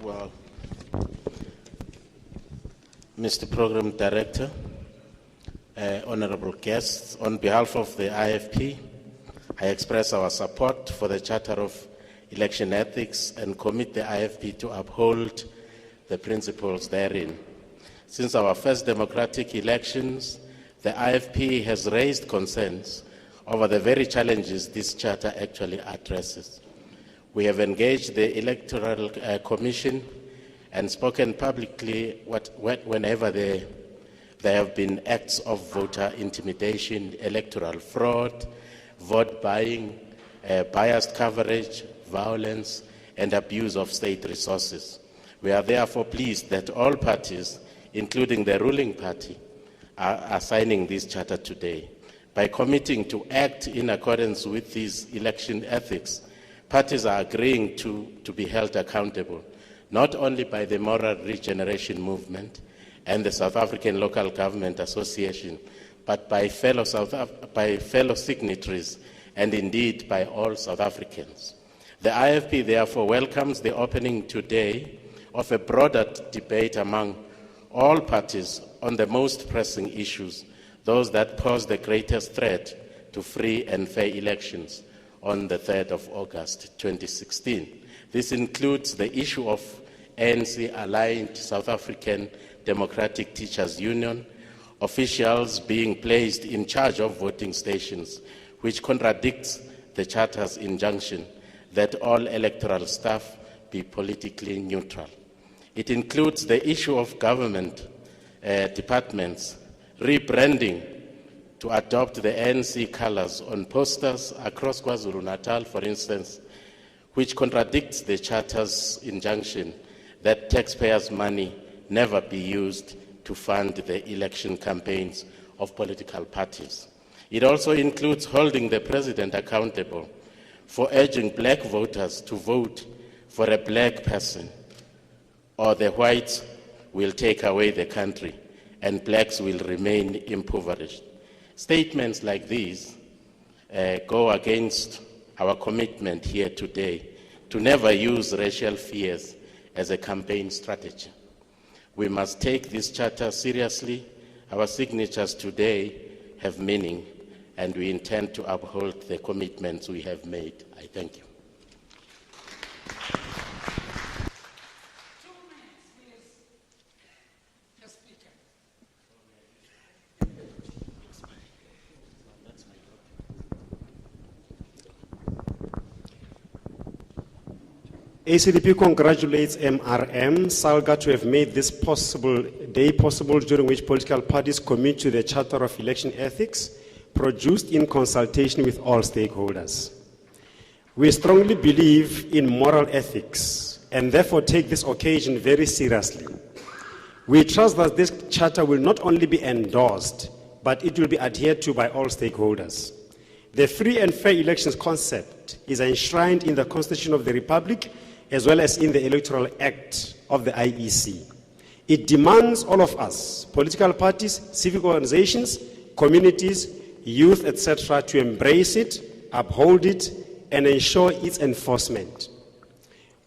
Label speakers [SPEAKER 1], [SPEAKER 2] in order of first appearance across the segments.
[SPEAKER 1] Well, Mr. Program Director, honorable guests, on behalf of the IFP, I express our support for the Charter of Election Ethics and commit the IFP to uphold the principles therein. Since our first democratic elections, the IFP has raised concerns over the very challenges this charter actually addresses. We have engaged the Electoral Commission and spoken publicly whenever there have been acts of voter intimidation, electoral fraud, vote buying, biased coverage, violence, and abuse of state resources. We are therefore pleased that all parties, including the ruling party, are signing this charter today. By committing to act in accordance with these election ethics, parties are agreeing to be held accountable, not only by the Moral Regeneration Movement and the South African Local Government Association, but by fellow signatories and indeed by all South Africans. The IFP therefore welcomes the opening today of a broader debate among all parties on the most pressing issues, those that pose the greatest threat to free and fair elections on the 3rd of August 2016. This includes the issue of ANC-aligned South African Democratic Teachers Union, officials being placed in charge of voting stations, which contradicts the Charter's injunction that all electoral staff be politically neutral. It includes the issue of government departments rebranding to adopt the ANC colors on posters across KwaZulu-Natal, for instance, which contradicts the Charter's injunction that taxpayers' money never be used to fund the election campaigns of political parties. It also includes holding the president accountable for urging black voters to vote for a black person, or the whites will take away the country and blacks will remain impoverished. Statements like these go against our commitment here today to never use racial fears as a campaign strategy. We must take this charter seriously. Our signatures today have meaning, and we intend to uphold the commitments we have made. I thank you.
[SPEAKER 2] ACDP congratulates MRM SALGA to have made this day possible during which political parties commit to the Charter of Election Ethics, produced in consultation with all stakeholders. We strongly believe in moral ethics and therefore take this occasion very seriously. We trust that this charter will not only be endorsed, but it will be adhered to by all stakeholders. The free and fair elections concept is enshrined in the Constitution of the Republic as well as in the Electoral Act of the IEC. It demands all of us, political parties, civic organizations, communities, youth, etc., to embrace it, uphold it, and ensure its enforcement.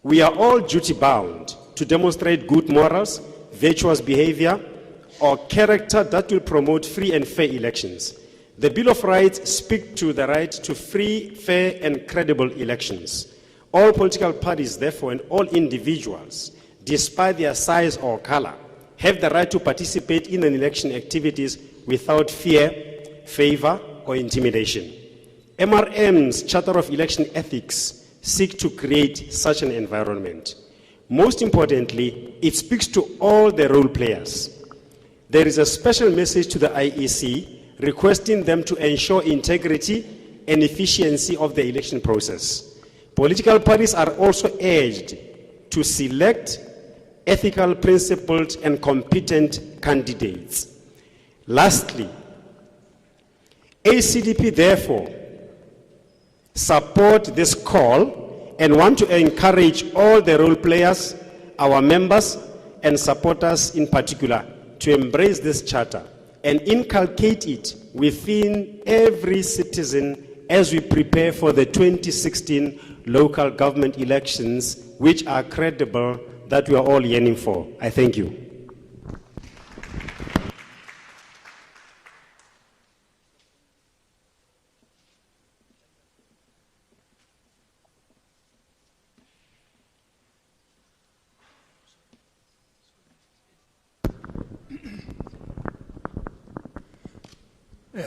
[SPEAKER 2] We are all duty-bound to demonstrate good morals, virtuous behavior, or character that will promote free and fair elections. The Bill of Rights speaks to the right to free, fair, and credible elections. All political parties, therefore, and all individuals, despite their size or color, have the right to participate in an election activities without fear, favor, or intimidation. MRM's Charter of Election Ethics seeks to create such an environment. Most importantly, it speaks to all the role players. There is a special message to the IEC requesting them to ensure integrity and efficiency of the election process. Political parties are also urged to select ethical, principled, and competent candidates. Lastly, ACDP therefore support this call and want to encourage all the role players, our members and supporters in particular, to embrace this charter and inculcate it within every citizen as we prepare for the 2016 local government elections, which are credible, that we are all yearning for. I thank you.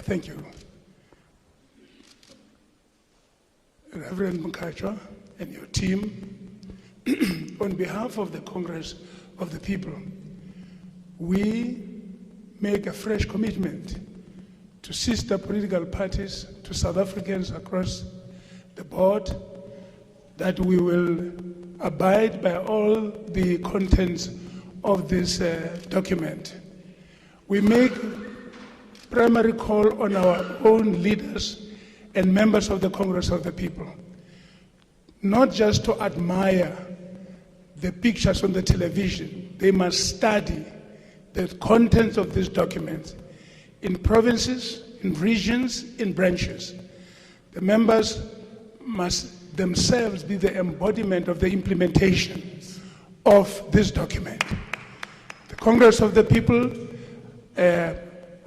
[SPEAKER 3] Thank you. Reverend Mkhatshwa and your team, on behalf of the Congress of the People, we make a fresh commitment to sister political parties, to South Africans across the board, that we will abide by all the contents of this document. We make primary call on our own leaders and members of the Congress of the People, not just to admire the pictures on the television. They must study the contents of this document in provinces, in regions, in branches. The members must themselves be the embodiment of the implementation of this document. The Congress of the People,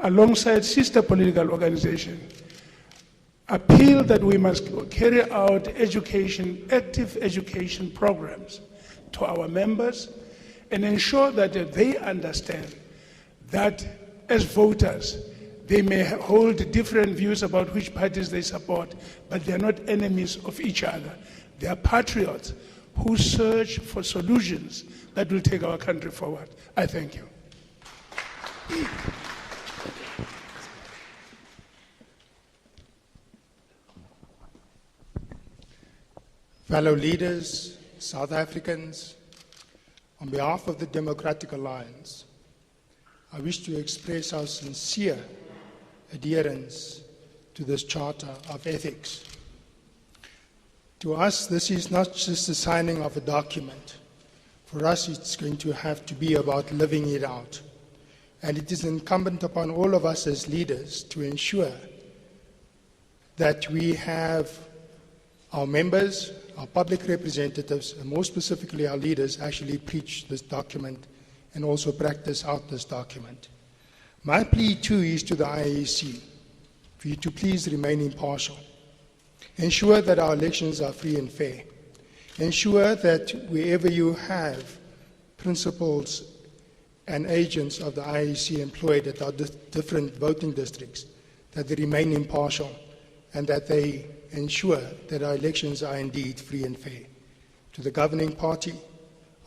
[SPEAKER 3] alongside sister political organizations, appeal that we must carry out education, active education programs to our members and ensure that they understand that as voters, they may hold different views about which parties they support, but they're not enemies of each other. They are patriots who search for solutions that will take our country forward. I thank you.
[SPEAKER 4] Fellow leaders, South Africans, on behalf of the Democratic Alliance, I wish to express our sincere adherence to this Charter of Ethics. To us, this is not just the signing of a document. For us, it's going to have to be about living it out. And it is incumbent upon all of us as leaders to ensure that we have our members, our public representatives, and more specifically our leaders, actually preach this document and also practice out this document. My plea too is to the IEC for you to please remain impartial. Ensure that our elections are free and fair. Ensure that wherever you have principals and agents of the IEC employed at our different voting districts, that they remain impartial and that they ensure that our elections are indeed free and fair. To the governing party,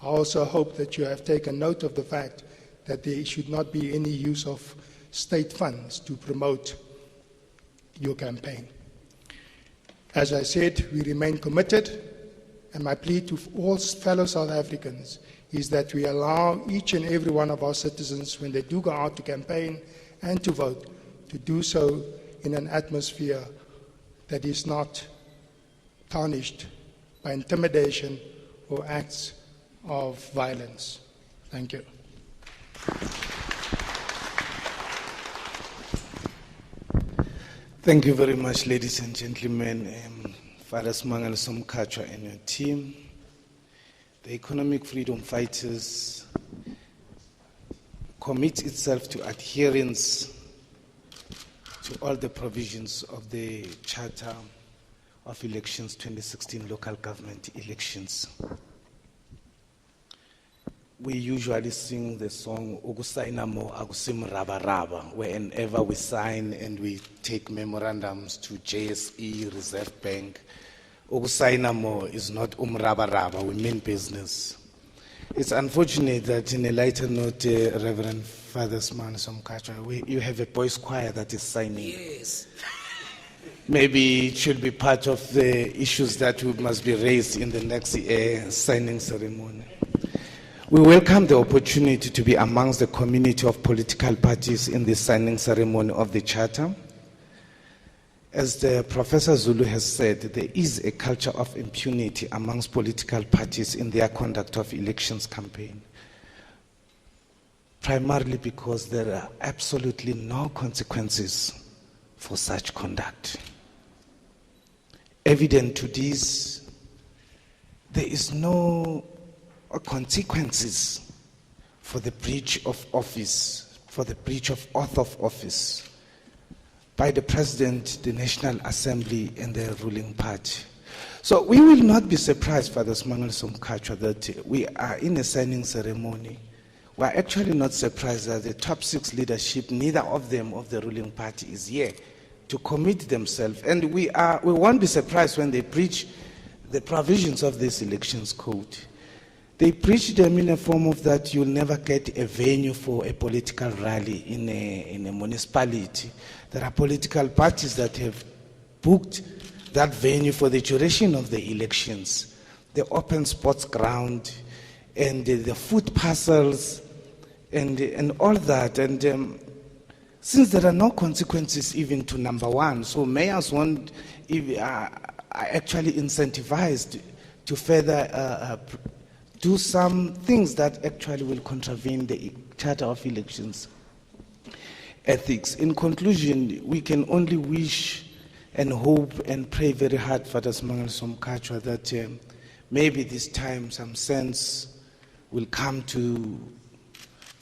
[SPEAKER 4] I also hope that you have taken note of the fact that there should not be any use of state funds to promote your campaign. As I said, we remain committed, and my plea to all fellow South Africans is that we allow each and every one of our citizens, when they do go out to campaign and to vote, to do so in an atmosphere that is not tarnished by intimidation or acts of violence. Thank you.
[SPEAKER 5] Thank you very much, ladies and gentlemen. Father Smangala Somkhatshwa and your team. The Economic Freedom Fighters commits itself to adherence to all the provisions of the Charter of Elections 2016 local government elections. We usually sing the song Ukusayina mo akusim raba raba, whenever we sign and we take memorandums to JSE, Reserve Bank. Ukusayina mo is not raba raba, we mean business. It's unfortunate that in a lighter note, Reverend Father Smangala Somkhatshwa, you have a boys' choir that is signing.
[SPEAKER 6] Yes.
[SPEAKER 5] Maybe it should be part of the issues that must be raised in the next signing ceremony. We welcome the opportunity to be amongst the community of political parties in the signing ceremony of the Charter. As the Professor Zulu has said, there is a culture of impunity amongst political parties in their conduct of elections campaign, primarily because there are absolutely no consequences for such conduct. Evident to this, there is no consequences for the breach of office, for the breach of oath of office by the President, the National Assembly, and the ruling party. So we will not be surprised, Father Smangaliso Mkhatshwa, that we are in a signing ceremony. We are actually not surprised that the top 6 leadership, neither of them of the ruling party is here to commit themselves. And we won't be surprised when they breach the provisions of this elections code. They breach them in a form of that you'll never get a venue for a political rally in a municipality. There are political parties that have booked that venue for the duration of the elections. The open sports ground and the food parcels and all that. And since there are no consequences even to number 1, so mayors won't are actually incentivized to further do some things that actually will contravene the Charter of Elections ethics. In conclusion, we can only wish and hope and pray very hard, Father Smangaliso Mkhatshwa, that maybe this time some sense will come to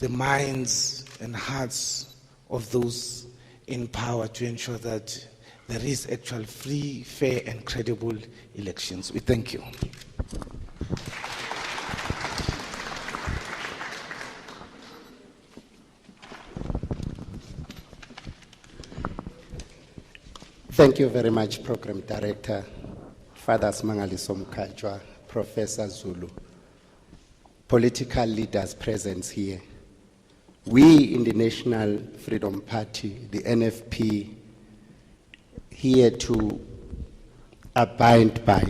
[SPEAKER 5] the minds and hearts of those in power to ensure that there is actual free, fair, and credible elections. We thank you.
[SPEAKER 6] Thank you very much, Program Director, Father Smangaliso Mkhatshwa, Professor Zulu, political leaders present here. We in the National Freedom Party, the NFP, here to abide by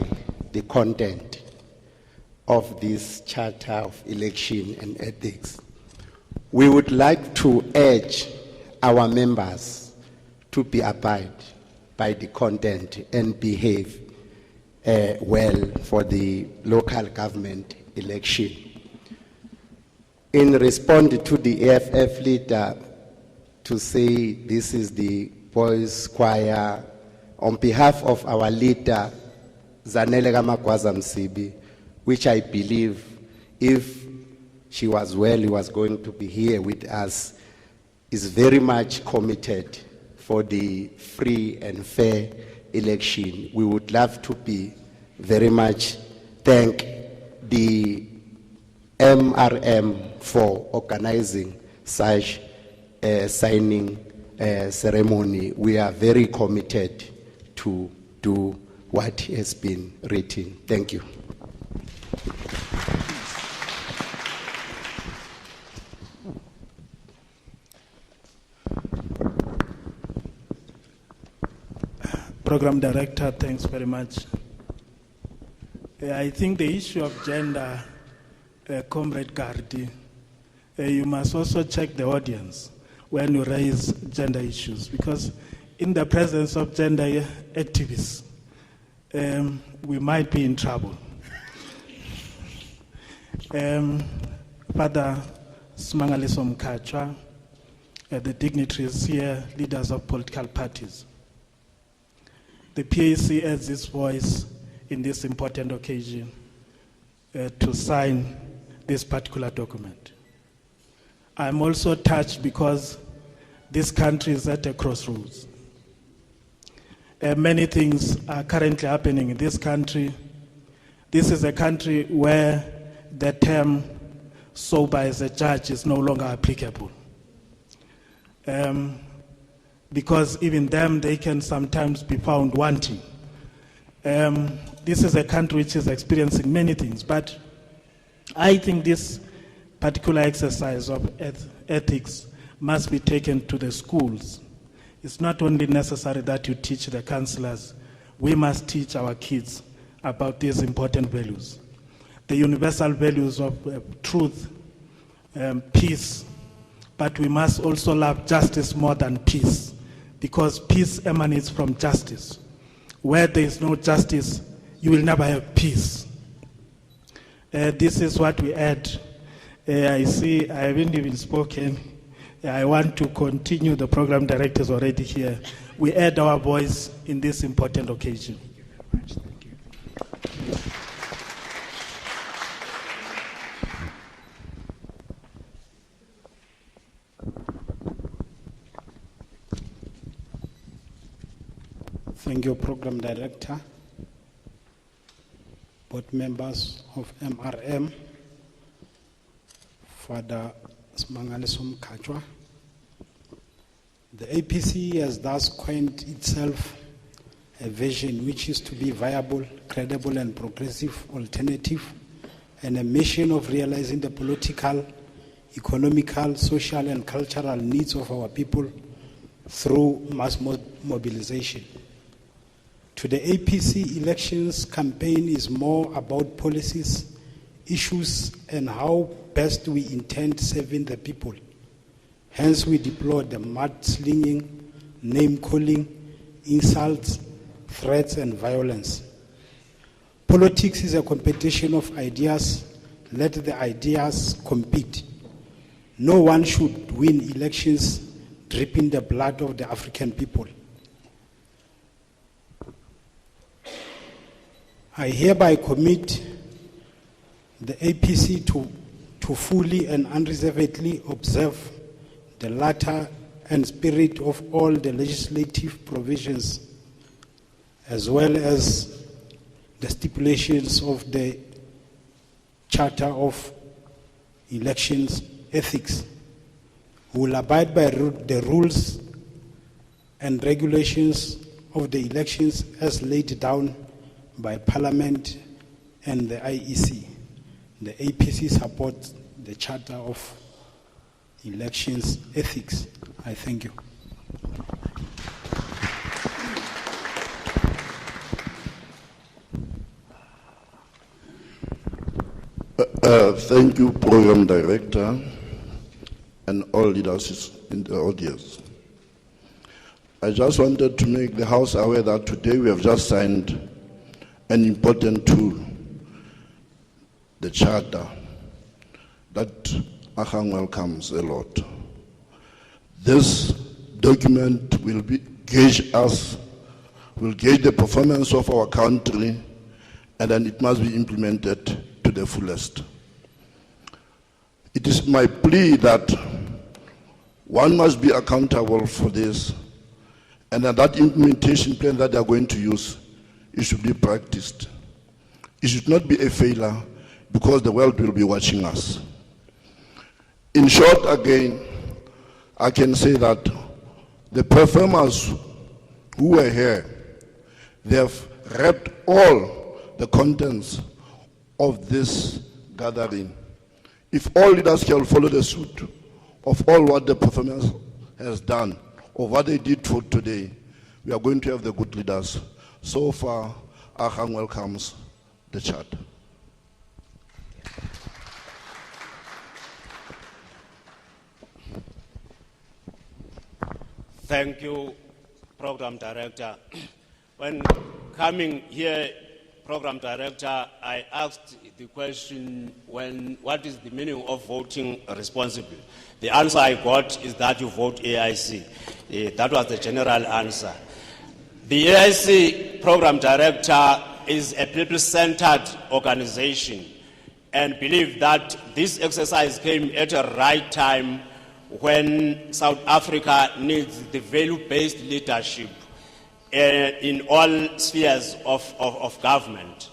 [SPEAKER 6] the content of this Charter of Election and Ethics. We would like to urge our members to be abide by the content and behave well for the local government election. In response to the AFF leader to say this is the boys' choir, on behalf of our leader, Zanele Magwaza Msibi, which I believe if she was well, he was going to be here with us, is very much committed for the free and fair election. We would love to be very much thank the MRM for organizing such a signing ceremony. We are very committed to do what has been written. Thank you.
[SPEAKER 3] Program Director, thanks very much. I think the issue of gender, Comrade Gardi, you must also check the audience when you raise gender issues, because in the presence of gender activists, we might be in trouble. Father Smangaliso Mkhatshwa, the dignitaries here, leaders of political parties. The PAC adds its voice in this important occasion to sign this particular document. I'm also touched because this country is at a crossroads. Many things are currently happening in this country. This is a country where the term sober as a judge is no longer applicable. Because even them, they can sometimes be found wanting. This is a country which is experiencing many things, but I think this particular exercise of ethics must be taken to the schools. It's not only necessary that you teach the counselors, we must teach our kids about these important values. The universal values of truth, peace, but we must also love justice more than peace, because peace emanates from justice. Where there is no justice, you will never have peace. This is what we add. I see I haven't even spoken. I want to continue. The program director is already here. We add our voice in this important occasion.
[SPEAKER 6] Thank you very much. Thank you.
[SPEAKER 7] Thank you, Program Director, board members of MRM, Father Smangali Somkachwa. The APC has thus coined itself a vision which is to be viable, credible and progressive alternative, and a mission of realizing the political, economical, social and cultural needs of our people through mass mobilization. To the APC, elections campaign is more about policies, issues and how best we intend serving the people. Hence we deplore the mudslinging, name-calling, insults, threats and violence. Politics is a competition of ideas. Let the ideas compete. No one should win elections dripping the blood of the African people. I hereby commit the APC to fully and unreservedly observe the letter and spirit of all the legislative provisions, as well as the stipulations of the Charter of Elections Ethics. We will abide by the rules and regulations of the elections as laid down by Parliament and the IEC. The APC supports the Charter of Elections Ethics. I thank you.
[SPEAKER 8] Thank you, Program Director, and all leaders in the audience. I just wanted to make the House aware that today we have just signed an important tool, the Charter, that Ahang welcomes a lot. This document will gauge the performance of our country, and then it must be implemented to the fullest. It is my plea that one must be accountable for this, and that implementation plan that they are going to use, it should be practiced. It should not be a failure, because the world will be watching us. In short, again, I can say that the performers who were here, they have read all the contents of this gathering. If all leaders can follow the suit of all what the performance has done, or what they did for today, we are going to have the good leaders. So far, Ahang welcomes the Charter.
[SPEAKER 9] Thank you, Program Director. When coming here, Program Director, I asked the question, what is the meaning of voting responsibly? The answer I got is that you vote AIC. That was the general answer. The AIC Program Director is a people-centered organization, and believe that this exercise came at a right time when South Africa needs the value-based leadership in all spheres of government.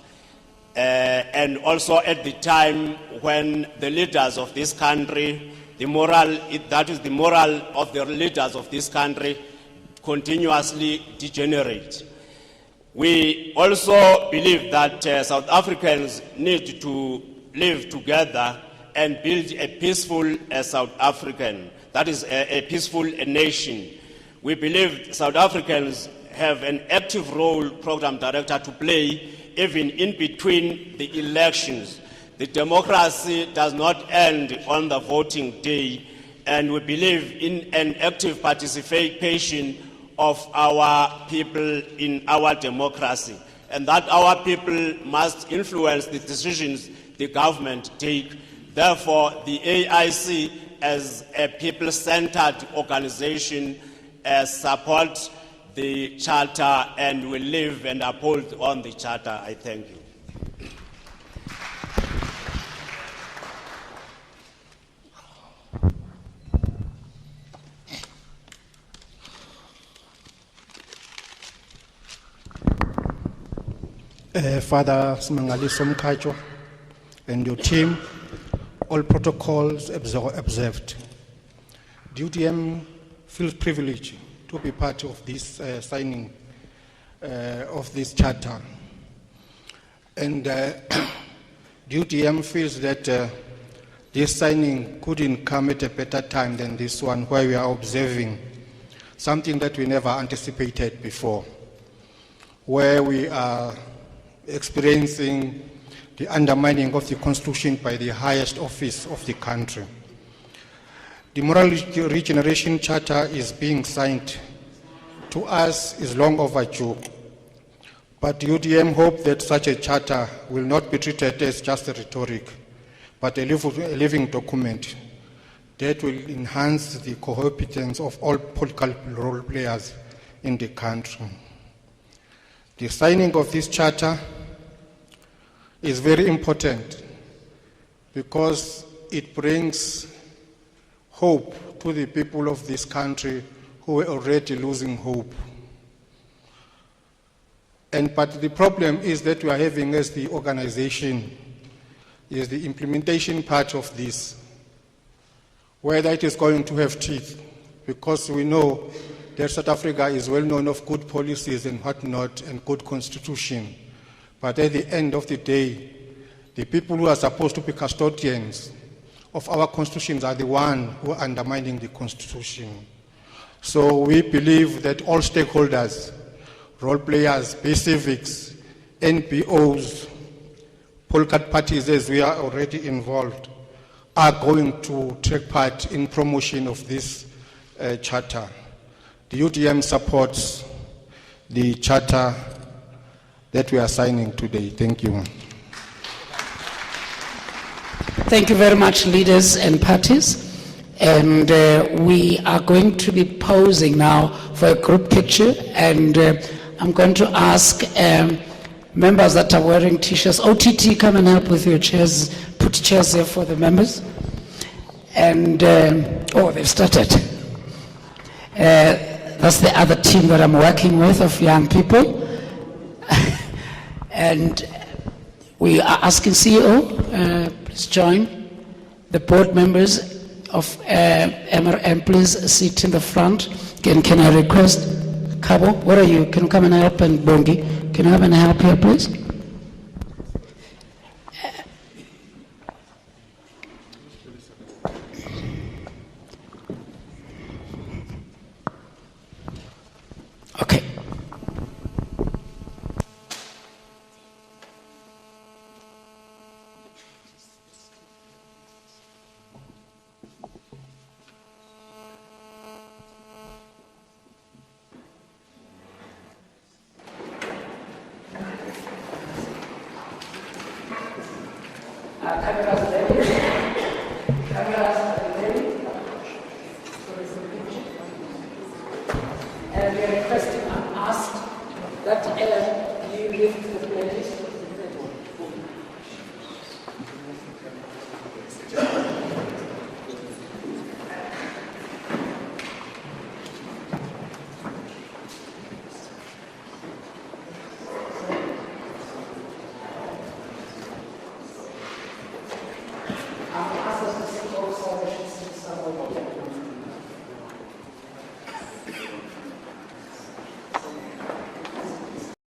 [SPEAKER 9] And also at the time when the leaders of this country, that is the moral of the leaders of this country continuously degenerate. We also believe that South Africans need to live together and build a peaceful South African, that is a peaceful nation. We believe South Africans have an active role, Program Director, to play even in between the elections. The democracy does not end on the voting day, and we believe in an active participation of our people in our democracy, and that our people must influence the decisions the government take. Therefore, the AIC, as a people-centered organization, supports the Charter and will live and uphold on the Charter. I thank you.
[SPEAKER 4] Father Smangali Somkachwa and your team, all protocols observed. The UDM feels privileged to be part of this signing of this charter. And the UDM feels that this signing couldn't come at a better time than this one, where we are observing something that we never anticipated before, where we are experiencing the undermining of the Constitution by the highest office of the country. The Moral Regeneration Charter is being signed. To us, is long overdue. But the UDM hope that such a charter will not be treated as just a rhetoric, but a living document that will enhance the cohabitance of all political role players in the country. The signing of this charter is very important because it brings hope to the people of this country who were already losing hope. But the problem is that we are having as the organization is the implementation part of this, whether it is going to have teeth, because we know that South Africa is well known of good policies and whatnot and good constitution. But at the end of the day, the people who are supposed to be custodians of our constitutions are the ones who are undermining the constitution. So we believe that all stakeholders, role players, be civics, NPOs, political parties as we are already involved, are going to take part in promotion of this charter. The UDM supports the charter that we are signing today. Thank you.
[SPEAKER 10] Thank you very much, leaders and parties. And we are going to be posing now for a group picture, and I'm going to ask members that are wearing t-shirts, OTT, come and help with your chairs, put chairs there for the members. And, oh, they've started. That's the other team that I'm working with of young people. And we are asking CEO, please join. The board members of MRM, please sit in the front. Can I request, Kabo, where are you? Can you come and help? And Bongi, can you come and help here, please? Okay. Cameras ready.